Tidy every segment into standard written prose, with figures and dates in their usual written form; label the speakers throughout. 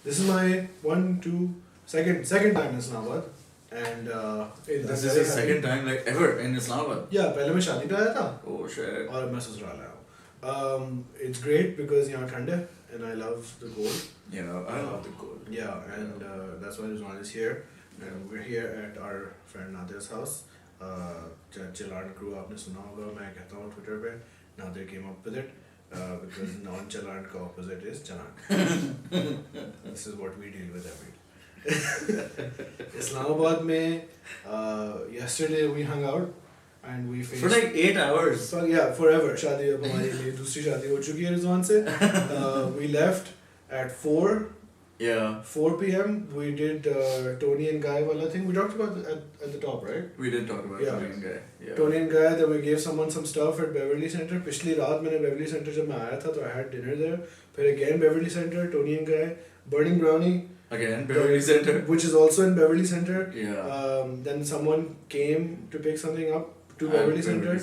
Speaker 1: This is my second time in Islamabad, and
Speaker 2: This is the second time like ever in Islamabad.
Speaker 1: Yeah, पहले मैं शादी पे आया था
Speaker 2: Oh shit.
Speaker 1: और मैं ससुराल आया हूँ. It's great because यहाँ ठंड है and I love the cold.
Speaker 2: Yeah, I love the cold.
Speaker 1: Yeah, and that's why Rizwan is here, and we're here at our friend Nadir's house. Chalan crew आपने सुना होगा, मैं कहता हूँ Twitter पे. Nadir came up with it because non-Chalan का opposite is Chalan. This is what we deal with every day. Islamabad में yesterday we hung out and we faced
Speaker 2: For like 8 hours.
Speaker 1: so yeah forever. शादी अब हमारी लिए दूसरी शादी हो चुकी है रिजवान से. We left at 4
Speaker 2: Yeah.
Speaker 1: p.m. We did Tony and Guy wala thing. We talked about at the top, right?
Speaker 2: We did talk about
Speaker 1: Yeah.
Speaker 2: Tony and Guy. Yeah.
Speaker 1: Tony and Guy. Then we gave someone some stuff at Beverly Center. पिछली रात मैंने Beverly Center जब मैं आया था तो I had dinner there. फिर again Beverly Center, Tony and Guy, Burning Brownie.
Speaker 2: Again, Beverly Center.
Speaker 1: Which is also in Beverly Center.
Speaker 2: Yeah.
Speaker 1: Then someone came to pick something up to Beverly Center.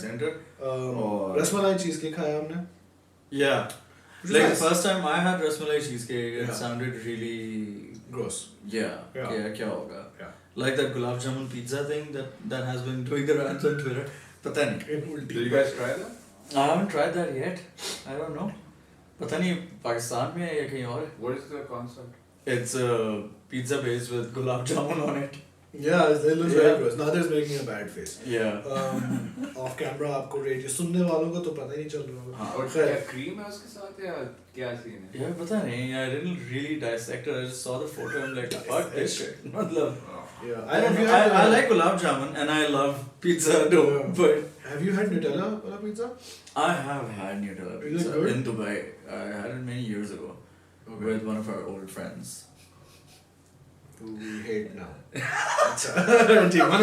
Speaker 1: Rasmalai cheesecake खाया हमने.
Speaker 2: Yeah.
Speaker 1: Which was
Speaker 2: Like
Speaker 1: nice.
Speaker 2: first time I had rasmalai cheesecake, it
Speaker 1: Yeah.
Speaker 2: sounded really
Speaker 1: Gross.
Speaker 2: yeah.
Speaker 1: Yeah.
Speaker 2: क्या होगा?
Speaker 1: Yeah.
Speaker 2: Like that gulab jamun pizza thing that has been doing the rounds on Twitter. पता नहीं.
Speaker 1: It
Speaker 3: Did you guys try that?
Speaker 2: I haven't tried that yet. I don't know. पता नहीं पाकिस्तान में है या कहीं और.
Speaker 3: What is the concept?
Speaker 2: It's a pizza based with gulab jamun on it.
Speaker 1: Yeah, it looks very gross. Nadir's making a bad face.
Speaker 2: Yeah.
Speaker 1: Off camera आपको rate सुनने वालों को तो पता ही नहीं चल रहा होगा.
Speaker 2: हाँ.
Speaker 3: और
Speaker 1: खैर.
Speaker 3: क्या cream है उसके साथ या क्या scene है?
Speaker 2: Yeah, पता नहीं. I didn't really dissect it. I just saw the photo and I'm like, fuck this shit. मतलब.
Speaker 1: Yeah.
Speaker 2: I don't know. I like gulab jamun and I love pizza dough,
Speaker 1: Yeah.
Speaker 2: but
Speaker 1: Have you had Nutella wala pizza?
Speaker 2: I have had Nutella
Speaker 1: Is it
Speaker 2: pizza
Speaker 1: good?
Speaker 2: in Dubai. I had it many years ago with one of our old friends.
Speaker 1: Who we hate now. अच्छा ठीक one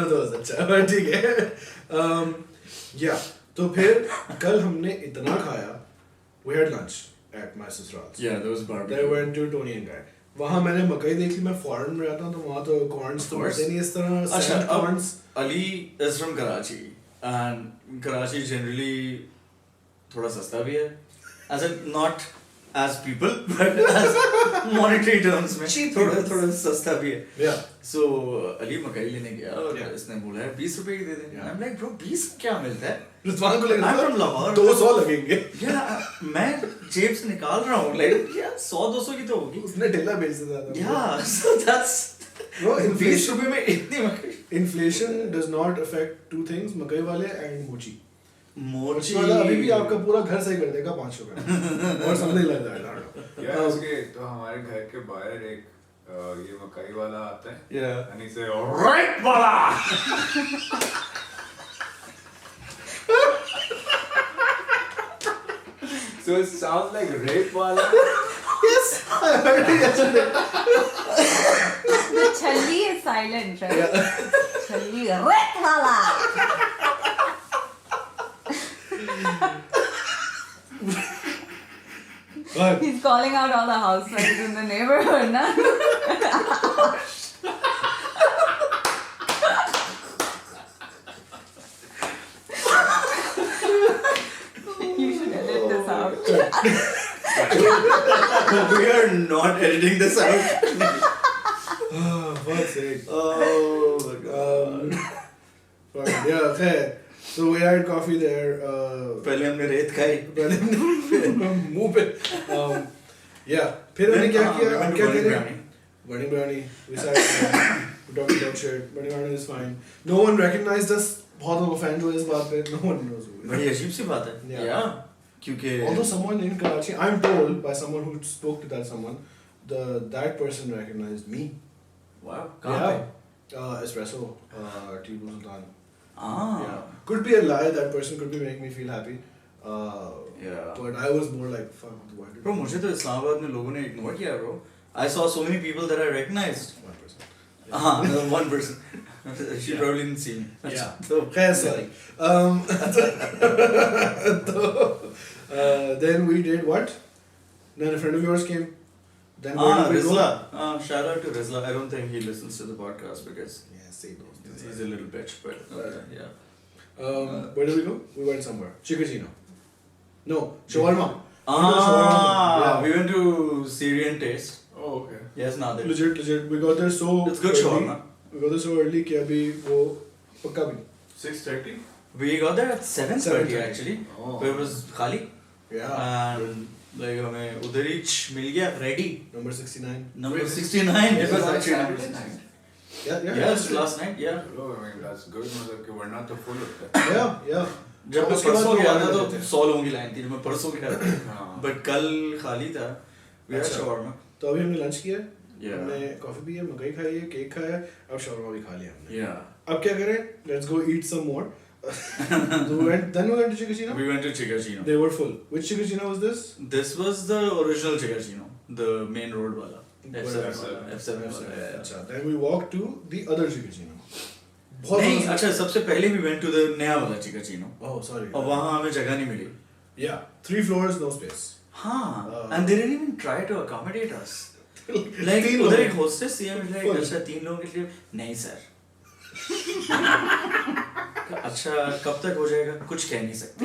Speaker 1: of those अच्छा ठीक है. Yeah. तो फिर कल हमने इतना खाया. We had lunch at my sister's.
Speaker 2: Yeah, there was barbecue.
Speaker 1: Then went to Tony and Guy. वहाँ मैंने मकई देखी. मैं फॉरेन में रहता हूँ तो वहाँ तो corns तो
Speaker 2: course.
Speaker 1: मिलते नहीं इस तरह.
Speaker 2: अच्छा,
Speaker 1: Sand
Speaker 2: अब
Speaker 1: corns.
Speaker 2: Ali is from Karachi and Karachi generally थोड़ा सस्ता भी है. As in not as people but as monetary terms में थोड़ा सस्ता भी है.
Speaker 1: Yeah.
Speaker 2: So Ali मकई लेने गया और
Speaker 1: Yeah.
Speaker 2: इसने बोला है 20 रुपए की दे दे.
Speaker 1: Yeah.
Speaker 2: I'm like bro 20 क्या मिलता है?
Speaker 1: रिजवान को लग रहा
Speaker 2: I'm from Lahore.
Speaker 1: 200 लगेंगे.
Speaker 2: Yeah, मैं जेब से निकाल रहा हूँ like यार 100-200 की तो होगी.
Speaker 1: उसने ठेला बेच दिया था.
Speaker 2: Yeah, so that's
Speaker 1: Bro,
Speaker 2: 20
Speaker 1: inflation.
Speaker 2: रुपए में इतनी मकई.
Speaker 1: Inflation does not affect two things, मकई वाले and mochi.
Speaker 2: मोची
Speaker 1: वाला अभी भी आपका पूरा घर सही कर देगा 5 रुपए में. और something like that. I don't know.
Speaker 3: यार उसके तो हमारे घर के बाहर एक ये मकई वाला आता है.
Speaker 2: Yeah.
Speaker 3: And he say right वाला. So it sounds like rape वाला.
Speaker 1: Yes, I heard it yesterday.
Speaker 4: The challi is silent, right? Challi, ret wala.
Speaker 1: But
Speaker 4: He's calling out all the housewives in the neighborhood, na? You should edit this out.
Speaker 2: We are not editing this out.
Speaker 1: fuck's sake.
Speaker 2: Oh my god.
Speaker 1: Fine. Yeah, okay. So we had coffee there.
Speaker 2: पहले हमने रेत खाई.
Speaker 1: मुंह पे. Yeah. फिर हमने क्या किया? हम क्या करें?
Speaker 2: Biryani.
Speaker 1: Burning brownie. We started. We talked about shit. Burning brownie is fine. No one recognized us. बहुत लोग offend हुए इस बात पे. No one knows who we are.
Speaker 2: बड़ी अजीब सी बात है.
Speaker 1: Yeah.
Speaker 2: क्योंकि
Speaker 1: Although someone in Karachi, I'm told by someone who spoke to that someone, that person recognized me.
Speaker 2: wow. कहाँ पे?
Speaker 1: Espresso. Tipu Sultan.
Speaker 2: Ah.
Speaker 1: Yeah. Could be a lie. That person could be making me feel happy.
Speaker 2: Yeah.
Speaker 1: But I was more like, fuck, why did
Speaker 2: Bro, मुझे तो इस्लामाबाद में लोगों ने ignore किया bro. I saw so many people that I recognized.
Speaker 1: one person?
Speaker 2: हाँ, one person. She
Speaker 1: Yeah.
Speaker 2: probably didn't see me.
Speaker 1: Yeah.
Speaker 2: So,
Speaker 1: Khair, sorry. Then we did what? Then a friend of yours came. Then where did we go?
Speaker 2: Rizla. Shout out to Rizla. I don't think he listens to the podcast because
Speaker 1: Yeah, say those things.
Speaker 2: he's a little bitch, but yeah.
Speaker 1: Where did we go? We went somewhere. Chicagino. No, shawarma.
Speaker 2: We went to Syrian Taste.
Speaker 3: Oh, okay.
Speaker 2: Yes, Nadir.
Speaker 1: Legit. We got there so
Speaker 2: It's good
Speaker 1: early.
Speaker 2: shawarma.
Speaker 1: We got there so early कि अभी वो पक्का भी.
Speaker 3: 6:30?
Speaker 2: We got there at 7:30
Speaker 1: 7:30.
Speaker 2: actually.
Speaker 3: Oh.
Speaker 2: But it was khali.
Speaker 1: Yeah.
Speaker 2: And like हमें उधर ही मिल गया ready.
Speaker 1: Number 69.
Speaker 2: Number 69. It was actually
Speaker 3: Saturday
Speaker 2: number 69.
Speaker 3: night.
Speaker 1: Yeah.
Speaker 2: Yes, last night. Yeah.
Speaker 3: Hello, I mean, that's good. मतलब कि वरना तो full होता है.
Speaker 1: Yeah.
Speaker 2: जब मैं
Speaker 1: उसके बाद
Speaker 2: परसों
Speaker 1: तो
Speaker 2: गया
Speaker 1: आने
Speaker 2: था तो
Speaker 1: लगे थे.
Speaker 2: 100 लोगों की लाइन थी जब मैं परसों गया था.
Speaker 3: हाँ.
Speaker 2: But कल खाली था. We had
Speaker 1: अच्छा.
Speaker 2: shawarma.
Speaker 1: तो अभी हमने लंच किया है.
Speaker 2: Yeah.
Speaker 1: हमने कॉफी पी है, मकई खाई है, केक खाया है, अब shawarma भी खा लिया हमने.
Speaker 2: Yeah.
Speaker 1: अब क्या करें? Let's go eat some more. So we went to Chikachina.
Speaker 2: We went to Chikachino.
Speaker 1: They were full. Which Chikachina was this?
Speaker 2: This was the original Chikachino, the main road wala. F7
Speaker 3: F7.
Speaker 2: wala. F7 wala. Yeah.
Speaker 1: अच्छा. Then we walked to the other Chikachina. बहुत
Speaker 2: नहीं
Speaker 1: ज़्यादा-
Speaker 2: अच्छा सबसे पहले we went to the नया वाला Chikachino.
Speaker 1: Oh, sorry.
Speaker 2: और वहाँ हमें जगह नहीं मिली.
Speaker 1: Yeah. 3 floors, no space.
Speaker 2: हाँ. And they didn't even try to accommodate us. Like
Speaker 1: तीन
Speaker 2: उधर
Speaker 1: लोग.
Speaker 2: एक hostess थी हमें like
Speaker 1: Full.
Speaker 2: अच्छा 3 लोगों के लिए नहीं सर. अच्छा कब तक हो जाएगा कुछ कह नहीं सकते.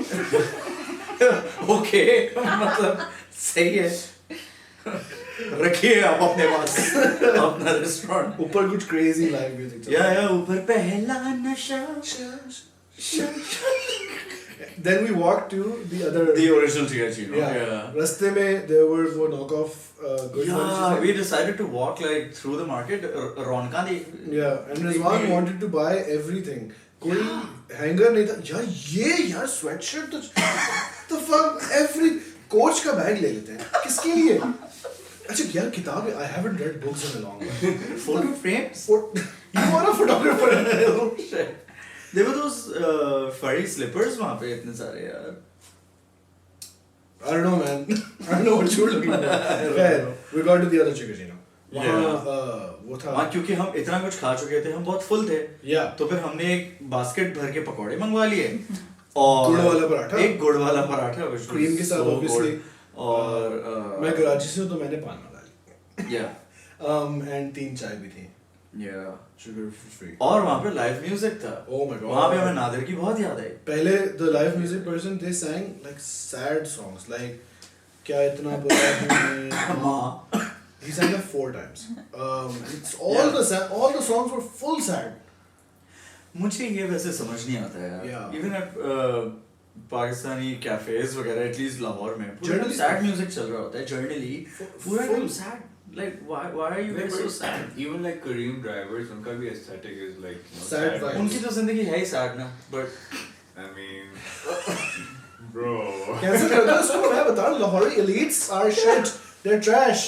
Speaker 2: ओके मतलब सही है. रखिए आप अपने पास अपना रेस्टोरेंट.
Speaker 1: ऊपर कुछ crazy live music चल रहा है.
Speaker 2: या ऊपर पहला नशा.
Speaker 1: Then we walked to the other.
Speaker 2: The original Chikachino.
Speaker 1: Yeah. रास्ते में there were वो knockoff good
Speaker 2: Yeah, we decided to walk like through the market. Ronka de.
Speaker 1: Yeah, and Rizwan wanted to buy everything. कोई hanger नहीं था. यार sweatshirt तो the fuck every coach का bag ले लेते हैं. किसके लिए? अच्छा यार किताब I haven't read books in a long while.
Speaker 2: Photo frames.
Speaker 1: You are a photographer.
Speaker 2: Oh shit. There were those furry slippers वहाँ पे इतने सारे यार.
Speaker 1: I don't know, man. I don't know what you were looking for. Fair. We got to the other Chikachino. वहाँ वो था.
Speaker 2: वहाँ क्योंकि हम इतना कुछ खा चुके थे हम बहुत full थे.
Speaker 1: Yeah.
Speaker 2: तो फिर हमने एक बास्केट भर के पकौड़े मंगवा लिए. और
Speaker 1: गुड़ वाला पराठा.
Speaker 2: एक गुड़ वाला पराठा. which was
Speaker 1: Cream के साथ
Speaker 2: so
Speaker 1: obviously.
Speaker 2: good. और
Speaker 1: मैं कराची से हूँ तो मैंने पान मंगा ली.
Speaker 2: yeah.
Speaker 1: And 3 चाय भी थी.
Speaker 2: Yeah.
Speaker 1: Sugar free.
Speaker 2: और वहाँ पे लाइव म्यूजिक था.
Speaker 1: Oh my god.
Speaker 2: वहाँ पे हमें नादिर की बहुत याद आई.
Speaker 1: पहले the live music person they sang like sad songs like क्या इतना बुरा हूँ
Speaker 2: माँ.
Speaker 1: he sang that 4 times. It's all
Speaker 2: Yeah.
Speaker 1: all the songs were full sad.
Speaker 2: मुझे ये वैसे समझ नहीं आता यार.
Speaker 1: Yeah.
Speaker 2: Even at Pakistani cafes वगैरह एटलीस्ट लाहौर में पूरा
Speaker 1: Generally
Speaker 2: सैड म्यूजिक चल रहा होता है जनरली. पूरा
Speaker 1: full-
Speaker 2: एकदम sad. Like why are you guys so sad?
Speaker 3: Even like Kareem drivers, उनका भी aesthetic is like you know,
Speaker 1: Sad vibes.
Speaker 2: उनकी तो जिंदगी है ही सैड ना. But
Speaker 3: I mean, bro.
Speaker 1: Cancel कर दो इसको मैं बता रहा हूँ Lahori elites are shit. They're trash.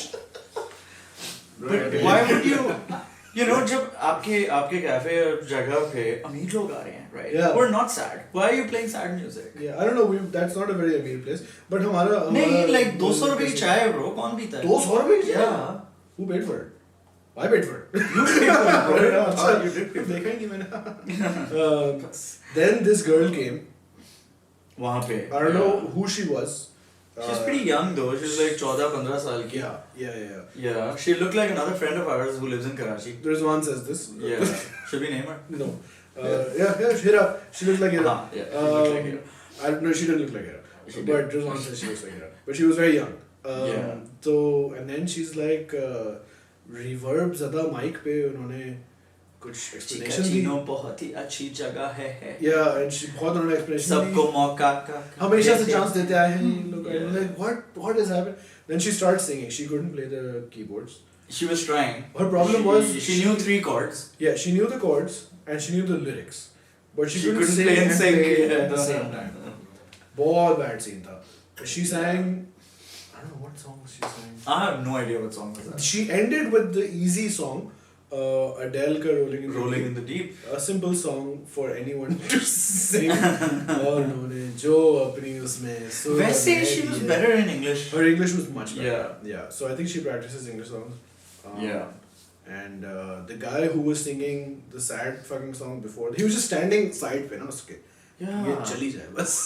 Speaker 2: but why would you know जब आपके कैफे जगह पे अमीर लोग आ रहे हैं right?
Speaker 1: Yeah.
Speaker 2: We're not sad. Why are you playing sad music?
Speaker 1: Yeah, I don't know. That's not a very amazing place. But हमारा
Speaker 2: नहीं like 200 रुपए की चाय है bro. कौन पीता है?
Speaker 1: 200 रुपए की चाय?
Speaker 2: Yeah.
Speaker 1: Who paid for it? I paid for it.
Speaker 2: You paid for it, bro.
Speaker 1: अच्छा, you did pay. देखा ही नहीं मैंने. Then this girl came.
Speaker 2: वहाँ पे.
Speaker 1: I don't know who she was.
Speaker 2: She's pretty young though. She's like 14-15 साल की.
Speaker 1: Yeah.
Speaker 2: Yeah, she looked like another friend of ours who lives in Karachi.
Speaker 1: Rizwan says this.
Speaker 2: Yeah. Should we name her?
Speaker 1: No. Yeah, Hira. She looks like Hira.
Speaker 2: Yeah, she looked like Hira.
Speaker 1: I don't know, she didn't look like Hira.
Speaker 2: She
Speaker 1: But
Speaker 2: did.
Speaker 1: Rizwan says she looks like Hira. But she was very young.
Speaker 2: Yeah.
Speaker 1: So, and then she's like, reverb ज़्यादा mic पे उन्होंने कुछ explanation दी.
Speaker 2: चिकाचिनो बहुत ही अच्छी जगह है.
Speaker 1: Yeah, and she बहुत उन्होंने explanation दी.
Speaker 2: सबको मौका का.
Speaker 1: हमेशा से chance देते आए हैं ये लोग. I'm like, what is happening? Then she starts singing. She couldn't play the keyboards.
Speaker 2: She was trying.
Speaker 1: Her problem was
Speaker 2: she knew 3 chords.
Speaker 1: Yeah, she knew the chords and she knew the lyrics, but she couldn't
Speaker 2: couldn't
Speaker 1: sing
Speaker 2: play and
Speaker 1: and
Speaker 2: sing
Speaker 1: play
Speaker 2: yeah.
Speaker 1: at the same time. बहुत bad scene था. She sang. I don't know what song was she sang.
Speaker 2: I have no idea what song was that.
Speaker 1: She ended with the easy song, Adele ka Rolling in the Deep.
Speaker 2: Deep.
Speaker 1: A simple song for anyone to sing. और उन्होंने जो अपनी उसमें सुर
Speaker 2: वैसे
Speaker 1: में
Speaker 2: she was
Speaker 1: दिए.
Speaker 2: better in English.
Speaker 1: Her English was much better.
Speaker 2: Yeah.
Speaker 1: Yeah. So I think she practices English songs.
Speaker 2: Yeah.
Speaker 1: And the guy who was singing the sad fucking song before, he was just standing side पे ना उसके.
Speaker 2: Yeah.
Speaker 1: ये चली जाए बस.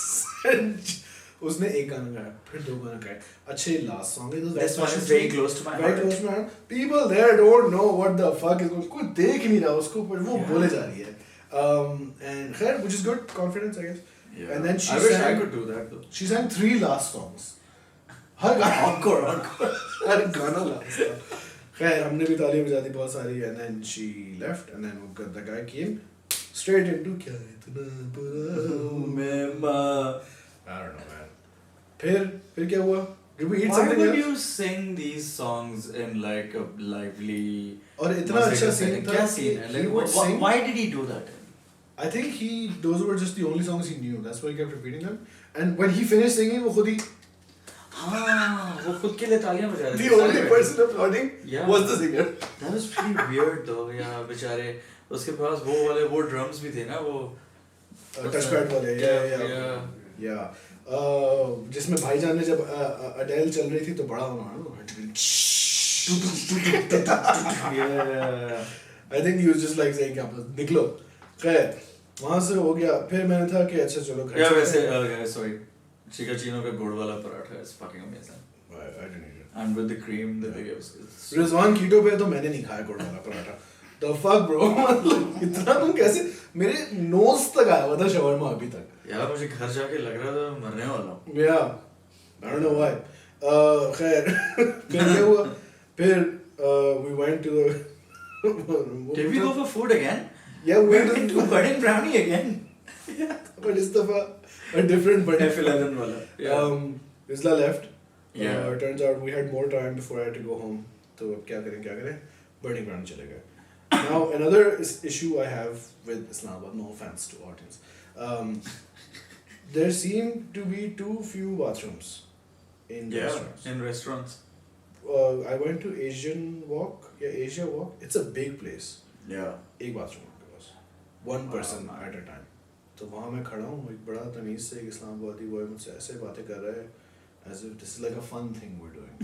Speaker 1: उसने एक गाना गाया, फिर 2 गाना गाए. अच्छे last song है.
Speaker 2: This one is very close to my
Speaker 1: Very
Speaker 2: heart.
Speaker 1: close to my heart. People there don't know what the fuck is going. कोई देख नहीं रहा उसको, पर वो
Speaker 2: Yeah.
Speaker 1: बोले जा रही है. And खैर, which is good confidence I guess.
Speaker 2: Yeah.
Speaker 1: And then she
Speaker 2: I wish I
Speaker 1: sang-
Speaker 2: could do that though.
Speaker 1: She sang 3 last songs. हर गाना
Speaker 2: Encore.
Speaker 1: हर गाना लास्ट था. खैर हमने भी तालियां बजा दी बहुत सारी and then she left and then the guy came straight into क्या इतना बुरा I don't know man. फिर क्या हुआ? Did we eat
Speaker 2: Why
Speaker 1: something
Speaker 2: would
Speaker 1: else?
Speaker 2: you sing these songs in like a lively?
Speaker 1: और इतना अच्छा scene था
Speaker 2: क्या
Speaker 1: कि
Speaker 2: scene है?
Speaker 1: he
Speaker 2: Like,
Speaker 1: would sing.
Speaker 2: why did he do that?
Speaker 1: I think those were just the only songs he knew. That's why he kept repeating them. And when he finished singing, वो खुद ही
Speaker 2: हाँ, वो खुद के लिए तालियां बजा रहे थे.
Speaker 1: the only person applauding
Speaker 2: Yeah.
Speaker 1: was the singer.
Speaker 2: That was pretty weird though. Yeah, बेचारे उसके पास वो drums भी थे ना वो.
Speaker 1: Touchpad वाले. Yeah. जिसमें भाईजान ने जब अडेल चल रही थी तो बड़ा होना
Speaker 2: Yeah.
Speaker 1: I think he was just like saying क्या निकलो. खैर वहाँ से हो गया. फिर मैंने था कि अच्छा चलो घर.
Speaker 2: Yeah, वैसे sorry. Chicacino का गुड़ वाला paratha is fucking amazing.
Speaker 1: I didn't eat it.
Speaker 2: And with the cream that they give.
Speaker 1: Rizwan कीटो पे तो मैंने नहीं खाया गुड़ वाला पराठा. The fuck bro. मतलब इतना तुम कैसे मेरे नोज तक आया हुआ था शवरमा अभी तक.
Speaker 2: यार मुझे घर जाके लग रहा था मरने वाला हूँ.
Speaker 1: Yeah. I don't know why. खैर फिर क्या हुआ? फिर we went to the.
Speaker 2: Did we go for food again?
Speaker 1: Yeah, we
Speaker 2: We
Speaker 1: went
Speaker 2: went
Speaker 1: to
Speaker 2: to Budding Brownie again.
Speaker 1: but it's a different but
Speaker 2: F11 वाला. Yeah.
Speaker 1: Rizla left.
Speaker 2: Yeah.
Speaker 1: Turns out we had more time before I had to go home. तो अब क्या करें? Burning Brownie चले गए. Now another issue I have with Islamabad, no offense to audience. There seem to be too few bathrooms in restaurants.
Speaker 2: In restaurants.
Speaker 1: I went to Asian Walk. Yeah, Asia Walk. It's a big place.
Speaker 2: Yeah.
Speaker 1: एक bathroom आपके पास. One person at a time. तो वहाँ मैं खड़ा हूँ एक बड़ा तमीज़ से एक इस्लामाबादी बॉय मुझसे ऐसे बातें कर रहा है as if this is like a fun thing we're doing.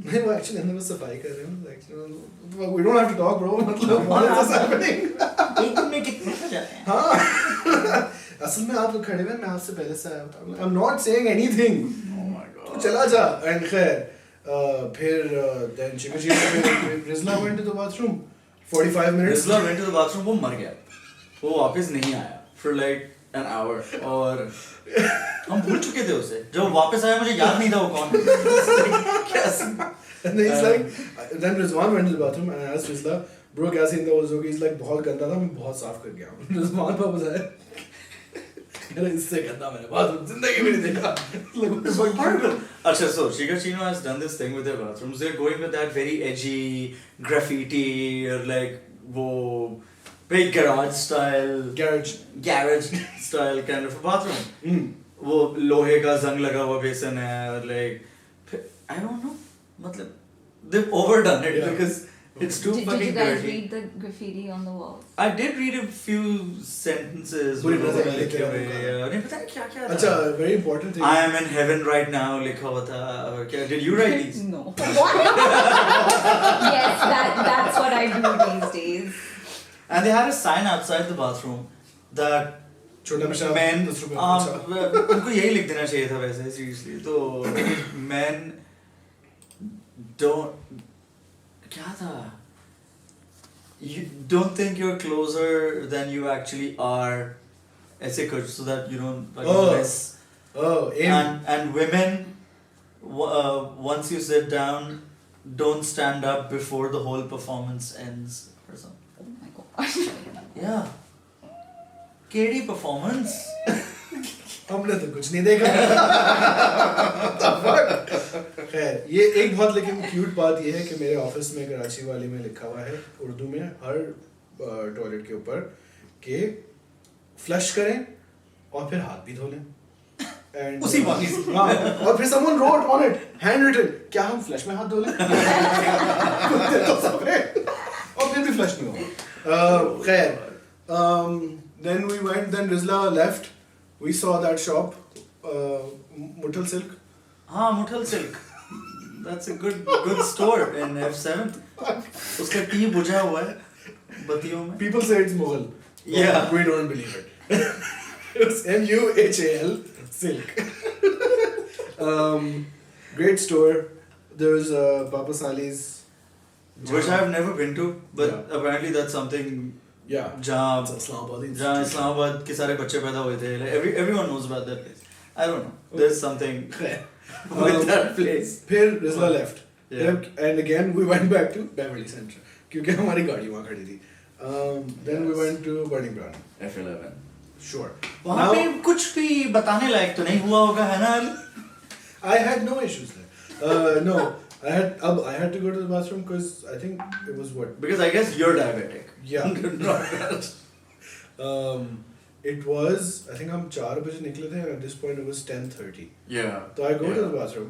Speaker 1: नहीं वो actually अंदर में सफाई कर रहे हैं like we don't have to talk bro मतलब what is this happening?
Speaker 2: एक दिन में कितने हो जाते हैं?
Speaker 1: हाँ असल में आप लोग खड़े हुए मैं आपसे पहले से आया हूँ. I'm not saying anything.
Speaker 2: Oh my god.
Speaker 1: तो चला जा and खैर फिर then Chica Rizla went to the bathroom 45 minutes.
Speaker 2: Rizla went to the bathroom वो मर गया. वो वापस नहीं आया for like an hour और हम भूल चुके थे उसे. जब वापस आया मुझे याद नहीं था वो कौन है. क्या scene?
Speaker 1: And then he's like, then Rizwan went to the bathroom and I asked Rizla, bro क्या scene था? वो he's like बहुत गंदा था मैं बहुत साफ कर गया हूँ. Rizwan वापस आया. यार इससे गंदा मैंने बाथरूम जिंदगी में नहीं देखा. Like what the fuck?
Speaker 2: Horrible. Achha, so Chicacino has done this thing with their bathrooms. They're going with that very edgy graffiti or like वो very garage style kind of a bathroom. वो लोहे का जंग लगा हुआ बेसन है और like I don't know मतलब they've overdone it because it's too
Speaker 4: Did
Speaker 2: fucking
Speaker 4: you guys
Speaker 2: dirty.
Speaker 4: read the graffiti on the walls?
Speaker 2: I did read a few sentences.
Speaker 1: पूरी
Speaker 2: वो
Speaker 1: नज़र
Speaker 2: लिखे
Speaker 1: लेके
Speaker 2: हुए
Speaker 1: आऊँगा।
Speaker 2: नहीं पता नहीं क्या क्या था.
Speaker 1: अच्छा very important thing.
Speaker 2: I am in heaven right now लिखा हुआ था और क्या did you write these?
Speaker 4: No. Yes, that's what I do these days.
Speaker 2: And they had a sign outside the bathroom that
Speaker 1: छोटा पेशाब
Speaker 2: men
Speaker 1: 10 रुपए अच्छा.
Speaker 2: उनको यही लिख देना चाहिए था वैसे seriously तो men don't क्या था you don't think you're closer than you actually are ऐसे कुछ so that you don't fucking
Speaker 1: Oh.
Speaker 2: miss
Speaker 1: aim.
Speaker 2: and women once you sit down don't stand up before the whole performance ends or something.
Speaker 4: Oh my god.
Speaker 2: Yeah. KD performance.
Speaker 1: हमने तो कुछ नहीं देखा. खैर ये एक बहुत लेकिन क्यूट बात ये है कि मेरे ऑफिस में कराची वाले में लिखा हुआ है उर्दू में हर टॉयलेट के ऊपर कि फ्लश करें और फिर हाथ भी धो लें. And
Speaker 2: उसी पानी से.
Speaker 1: हाँ और फिर someone wrote on it handwritten क्या हम फ्लश में हाथ धो लें? कुत्ते तो सब हैं और फिर भी फ्लश नहीं होगा. खैर then we went then Rizla left. We saw that shop Muthal Silk.
Speaker 2: हाँ मुठल silk. That's a good store in F7. उसका टी बुझा हुआ है बत्तियों में.
Speaker 1: People say it's Mughal.
Speaker 2: Yeah.
Speaker 1: We don't believe it. It's MUHAL Silk. Great store. There's Papa Sali's.
Speaker 2: Which I've never been to, but
Speaker 1: Yeah.
Speaker 2: apparently that's something
Speaker 1: Yeah.
Speaker 2: जहाँ
Speaker 1: It's Islamabad.
Speaker 2: जहाँ इस्लामाबाद के सारे बच्चे पैदा हुए थे. Like everyone knows about that place. I don't know. There's something. with that place.
Speaker 1: फिर Rizla left.
Speaker 2: Yeah.
Speaker 1: And again we went back to Beverly Center क्योंकि हमारी गाड़ी वहाँ खड़ी थी. Then we
Speaker 2: Yes.
Speaker 1: went to Burning Brown.
Speaker 2: F11.
Speaker 1: Sure.
Speaker 2: वहाँ पे कुछ भी बताने लायक तो नहीं हुआ होगा है ना Ali?
Speaker 1: I had no issues there. No, I had to go to the bathroom because I think it was what?
Speaker 2: Because I guess you're diabetic.
Speaker 1: Yeah.
Speaker 2: Not
Speaker 1: It was, I think हम 4 बजे निकले थे and at this point it was 10:30.
Speaker 2: Yeah.
Speaker 1: So I go to the bathroom.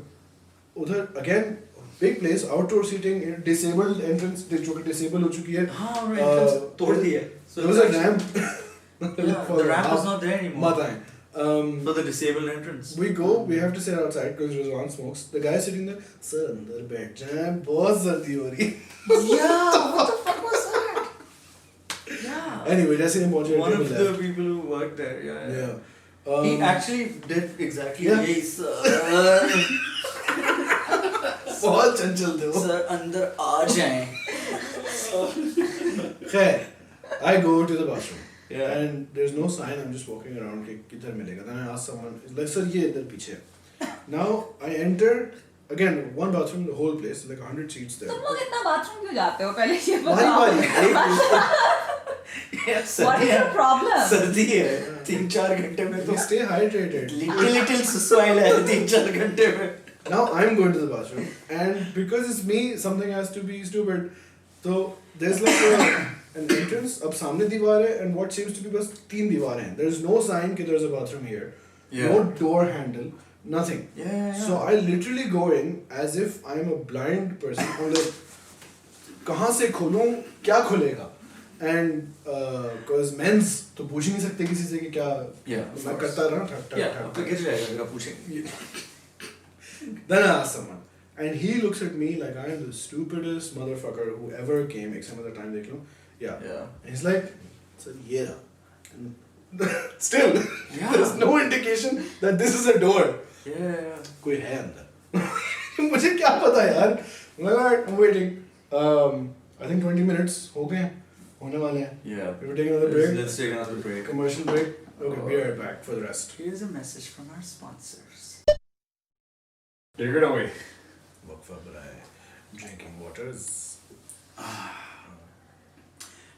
Speaker 1: उधर again big place, outdoor seating, disabled entrance, जो कि disabled हो चुकी है.
Speaker 2: हाँ, right. entrance तोड़ दी है.
Speaker 1: There was a ramp.
Speaker 2: Yeah, the ramp is not there anymore.
Speaker 1: मत आए.
Speaker 2: For the disabled entrance.
Speaker 1: We go, we have to sit outside because Rizwan smokes. The guy sitting there, sir अंदर बैठ जाएं, बहुत सर्दी हो रही है.
Speaker 2: Yeah, what the fuck was that? Yeah.
Speaker 1: Anyway, जैसे हम पहुंचे
Speaker 2: One
Speaker 1: table
Speaker 2: of the
Speaker 1: left.
Speaker 2: people who worked there, yeah.
Speaker 1: Yeah.
Speaker 2: He actually did exactly
Speaker 1: Yeah.
Speaker 2: यही sir.
Speaker 1: बहुत चंचल थे वो.
Speaker 2: Sir अंदर आ जाएं.
Speaker 1: खैर, I go to the bathroom.
Speaker 2: Yeah.
Speaker 1: And there's no sign. I'm just walking around कि किधर मिलेगा. Then I ask someone, like, sir, ये इधर पीछे. Now I enter again one bathroom, the whole place, like 100 seats there.
Speaker 4: तुम लोग इतना bathroom क्यों जाते हो पहले ये
Speaker 1: भाई
Speaker 4: बताओ.
Speaker 2: Yeah,
Speaker 4: What is your problem?
Speaker 2: सर्दी है 3-4 घंटे में
Speaker 1: We
Speaker 2: तो
Speaker 1: stay hydrated.
Speaker 2: little सुसवाइल है 3-4 घंटे में.
Speaker 1: Now I'm going to the bathroom, and because it's me, something has to be stupid. So there's like an entrance. अब सामने दीवार है, and what seems to be बस 3 दीवारें हैं. There's no sign कि there's a bathroom here.
Speaker 2: Yeah.
Speaker 1: No door handle. Nothing.
Speaker 2: Yeah.
Speaker 1: So I literally go in as if I'm a blind person. I'm like, कहाँ से खोलूँ? क्या खुलेगा? And because men's तो पूछ ही नहीं सकते किसी से कि क्या.
Speaker 2: Yeah, of
Speaker 1: मैं
Speaker 2: course.
Speaker 1: करता रहा ठक ठक
Speaker 2: Yeah,
Speaker 1: ठक
Speaker 2: आपको
Speaker 1: ठक.
Speaker 2: गिर जाएगा अगर आप पूछेंगे.
Speaker 1: Then I ask someone, and he looks at me like I am the stupidest motherfucker who ever came. Except for the time they came. Yeah.
Speaker 2: Yeah.
Speaker 1: And he's like, sir, yeah. And still,
Speaker 2: Yeah.
Speaker 1: there's no indication that this is a door.
Speaker 2: Yeah.
Speaker 1: कोई है अंदर. मुझे क्या पता यार. I'm like, alright, I'm waiting. I think 20 minutes हो गए हैं. होने वाले हैं.
Speaker 2: Yeah.
Speaker 1: We'll take another break.
Speaker 2: Let's take another break.
Speaker 1: Commercial break. Okay, be right back for the rest.
Speaker 2: Here's a message from our sponsors.
Speaker 3: Take it away.
Speaker 1: Waqfa Barai. Drinking waters.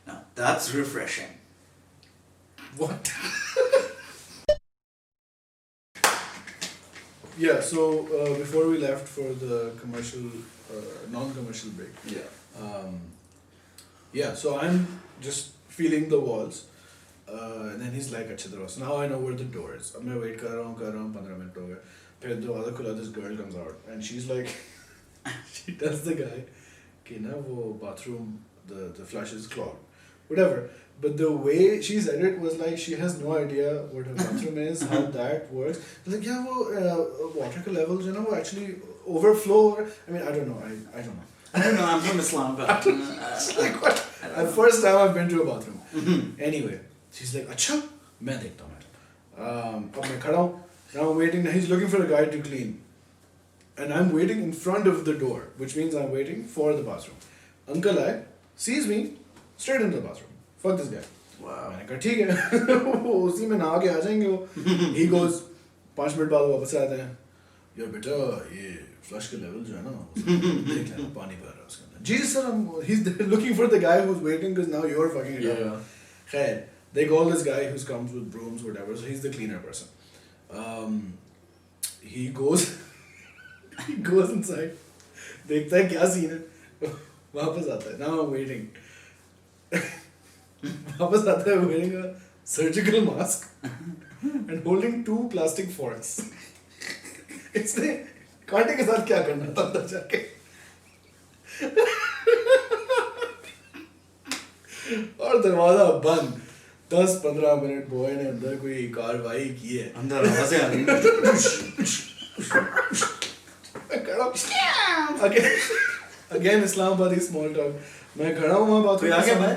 Speaker 2: Now that's refreshing.
Speaker 1: What? Yeah, so before we left for the commercial, non-commercial break, yeah, so I'm just feeling the walls, and then he's like, "Achha daro." So now I know where the door is. अब मैं wait कर रहा हूँ 15 minutes हो गए. फिर दरवाजा खुला, this girl comes out, and she's like, she tells the guy कि ना वो bathroom, the flush is clogged, whatever. But the way she said it was like she has no idea what her bathroom is, how that works. Like, yeah, वो water का level जो है ना वो actually overflow. I mean, I don't know. I don't know.
Speaker 2: I don't know. I'm from Islamabad.
Speaker 1: Like what? The first time I've been to a bathroom. Anyway, she's like, अच्छा, मैं देखता हूँ madam. अब मैं खड़ा हूँ. Now I'm waiting. He's looking for a guy to clean, and I'm waiting in front of the door, which means I'm waiting for the bathroom. Uncle I sees me straight into the bathroom. Fuck this guy.
Speaker 2: Wow.
Speaker 1: मैंने कहा ठीक है. वो उसी में नहा के आ जाएंगे वो. He goes 5 मिनट बाद वापस आते हैं. यार बेटा ये फ्लश का लेवल जो है ना देख लेना पानी भर रहा है उसके अंदर. जी sir, he's looking for the guy who's waiting because now you're fucking it up.
Speaker 2: Yeah.
Speaker 1: Khair, they call this guy who comes with brooms whatever, so he's the cleaner person. He goes inside, देखता है क्या scene है, वापस आता है. Now I'm waiting. वापस आता है wearing a surgical mask and holding 2 plastic forks. इसने कांटे के साथ क्या करना था अंदर जाके. और दरवाजा बंद. 10-15 मिनट बॉय ने अंदर कोई कार्रवाई की है.
Speaker 2: अंदर आवाजें आ रही हैं.
Speaker 1: मैं खड़ा हूँ. Again Islamabadi small talk. मैं खड़ा हूँ वहाँ बात.
Speaker 2: कोई आ गया भाई?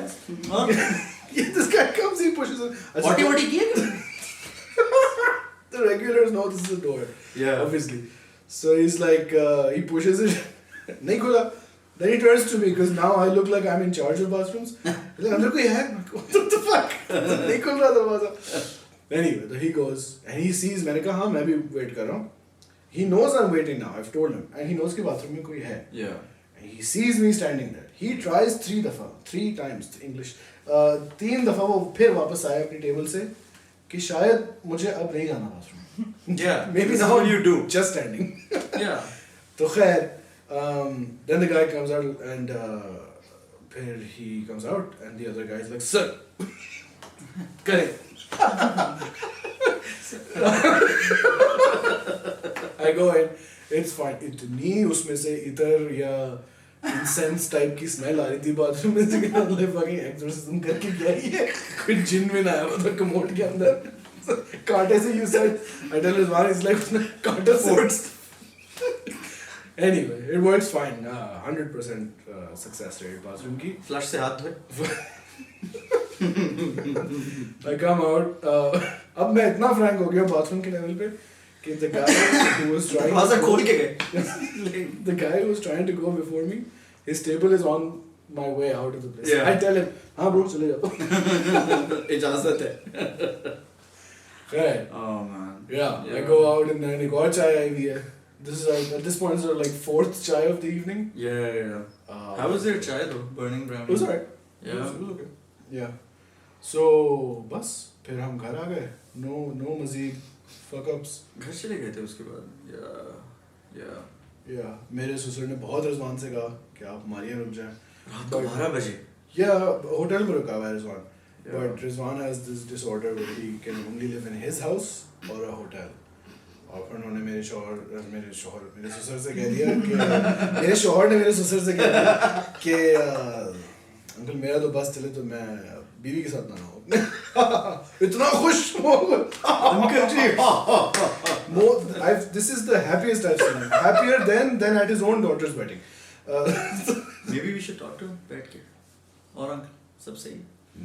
Speaker 1: This guy comes, he pushes it.
Speaker 2: Potty किए?
Speaker 1: The regulars know this is a door.
Speaker 2: Yeah.
Speaker 1: Obviously. So he's like, he pushes it. नहीं खुला. Then he turns to me because now I look like I'm in charge of bathrooms. He's like, अंदर कोई है? What the fuck? नहीं खुल रहा दरवाजा. Anyway, he goes and he sees. मैंने कहा हाँ मैं भी wait कर रहा हूँ. He knows I'm waiting now. I've told him, and he knows कि bathroom में कोई है.
Speaker 2: Yeah.
Speaker 1: And he sees me standing there. He tries 3 times English. 3 दफा वो फिर वापस आया अपनी टेबल से कि शायद मुझे अब नहीं जाना bathroom.
Speaker 2: Yeah.
Speaker 1: Maybe
Speaker 2: this is
Speaker 1: now
Speaker 2: what you do.
Speaker 1: Just standing.
Speaker 2: Yeah.
Speaker 1: तो खैर, then the guy comes out and फिर he comes out and the other guy is like, sir, correct. I go in, it's fine. इतनी उसमें से इतर या incense type की smell आ रही थी bathroom में से कि हमने fucking exorcism करके क्या ही है, कोई जिन में ना आया हुआ था commode के अंदर. कांटे से you said, I tell his man, it's like उसने कांटा forced. Anyway, it works fine. 100% success rate bathroom की.
Speaker 2: Flush से हाथ धोए.
Speaker 1: I come out. अब मैं इतना frank हो गया bathroom के level पे कि the guy who was trying
Speaker 2: दरवाजा खोल के गए.
Speaker 1: the guy who was trying to go before me, his table is on my way out of the place.
Speaker 2: Yeah.
Speaker 1: I tell him, हाँ bro चले जाओ.
Speaker 2: इजाजत है.
Speaker 1: Right.
Speaker 2: Oh man.
Speaker 1: Yeah. I go out and then एक और चाय आई हुई है. This is at this point is our like 4th chai of the evening.
Speaker 2: Yeah. How was your chai though? Burning brown.
Speaker 1: It was alright.
Speaker 2: Yeah.
Speaker 1: It was okay. Yeah. So बस फिर हम घर आ गए. No मज़ीद fuck ups.
Speaker 2: घर चले गए थे उसके बाद. Yeah.
Speaker 1: Yeah. मेरे ससुर ने बहुत रिजवान से कहा कि आप हमारे यहाँ रुक जाएं.
Speaker 2: रात को 12 बजे.
Speaker 1: Yeah, hotel में रुका हुआ है Rizwan.
Speaker 2: Yeah.
Speaker 1: But Rizwan has this disorder where he can only live in his house or a hotel. और फिर उन्होंने मेरे ससुर से कह दिया कि मेरे शौहर ने मेरे ससुर से कह दिया कि अंकल मेरा तो बस चले तो मैं बीवी के साथ ना हूँ. इतना खुश हो uncle ji. This is the happiest I've seen him. Happier than at his own daughter's wedding.
Speaker 2: Maybe we should talk to him. बैठ के. और अंकल सब सही.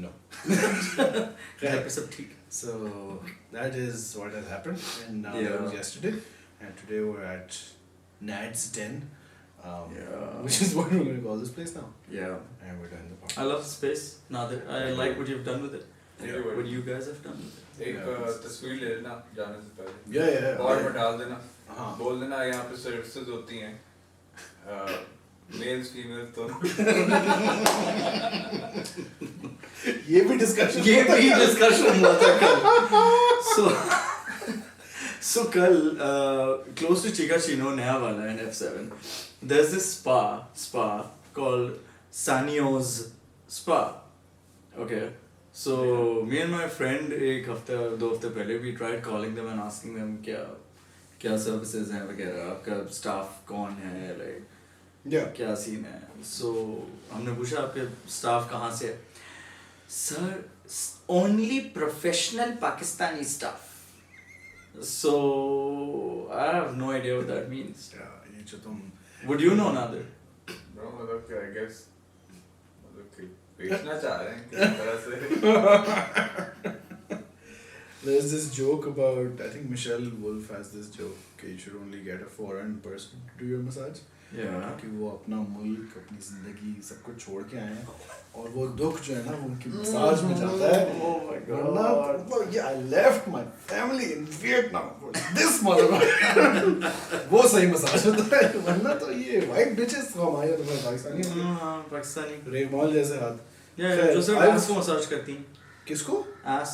Speaker 1: No.
Speaker 2: घर पे सब ठीक.
Speaker 1: So that is what has happened, and that was yesterday, and today we're at Nad's Den, which is what we're going to call this place now.
Speaker 2: Yeah.
Speaker 1: And we're doing the party.
Speaker 2: I love the space. Nadir, I like what you've done with it.
Speaker 3: Yeah.
Speaker 2: What you guys have done with it.
Speaker 3: एक तस्वीर ले लेना जाने से पहले.
Speaker 1: Yeah.
Speaker 3: और में डाल देना.
Speaker 1: हाँ.
Speaker 3: बोल देना यहाँ पे सर्विसेज होती हैं. मेल्स फीमेल्स दोनों.
Speaker 1: ये भी discussion
Speaker 2: हुआ था कल. So कल close to Chikachino नया वाला in F7. There's this spa called Sanio's Spa. Okay. So me and my friend 2 हफ्ते पहले we tried calling them and asking them क्या services हैं वगैरह, आपका staff कौन है, like
Speaker 1: Yeah.
Speaker 2: क्या सीन है. So हमने पूछा आपके staff कहाँ से है. Sir, only professional Pakistani staff. So I have no idea what that means.
Speaker 1: Yeah. ये जो तुम
Speaker 2: Would you know, Nadir?
Speaker 3: Bro, मतलब कि I guess मतलब कि बेचना चाह रहे हैं किसी तरह से.
Speaker 1: There's this joke about, I think Michelle Wolf has this joke कि you should only get a foreign person to do your massage.
Speaker 2: Yeah.
Speaker 1: कि वो अपना मुल्क, अपनी जिंदगी सब कुछ छोड़ के आए हैं और वो दुख जो है ना वो उनकी मसाज में जाता है.
Speaker 2: Oh my
Speaker 1: वरना yeah, I left my family in Vietnam for this motherfucker. वो सही मसाज होता है. वरना तो ये white bitches हमारे तुम्हारे पाकिस्तानी
Speaker 2: Pakistani.
Speaker 1: रेगमाल जैसे हाथ.
Speaker 2: Yeah, जो सिर्फ ass को मसाज करती हैं.
Speaker 1: किसको?
Speaker 2: Ass.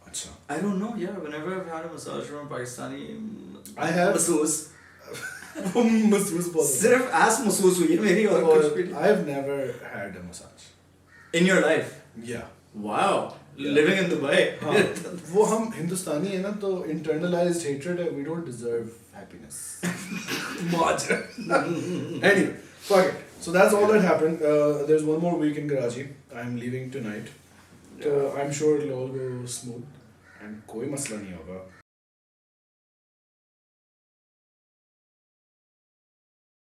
Speaker 1: अच्छा.
Speaker 2: I don't know. Yeah, whenever I've had a massage from a Pakistani,
Speaker 1: I have.
Speaker 2: masseuse.
Speaker 1: वो महसूस बहुत.
Speaker 2: सिर्फ ass महसूस हुई है मेरी और कुछ भी नहीं.
Speaker 1: I've never had a massage.
Speaker 2: In your life.
Speaker 1: Yeah.
Speaker 2: Wow. Living in Dubai.
Speaker 1: हाँ. वो हम हिंदुस्तानी है ना तो internalized hatred है. We don't deserve happiness. Much. Anyway, fuck it. So that's all that happened. There's one more week in Karachi. I'm leaving tonight. So I'm sure it'll all go smooth. And कोई मसला नहीं होगा.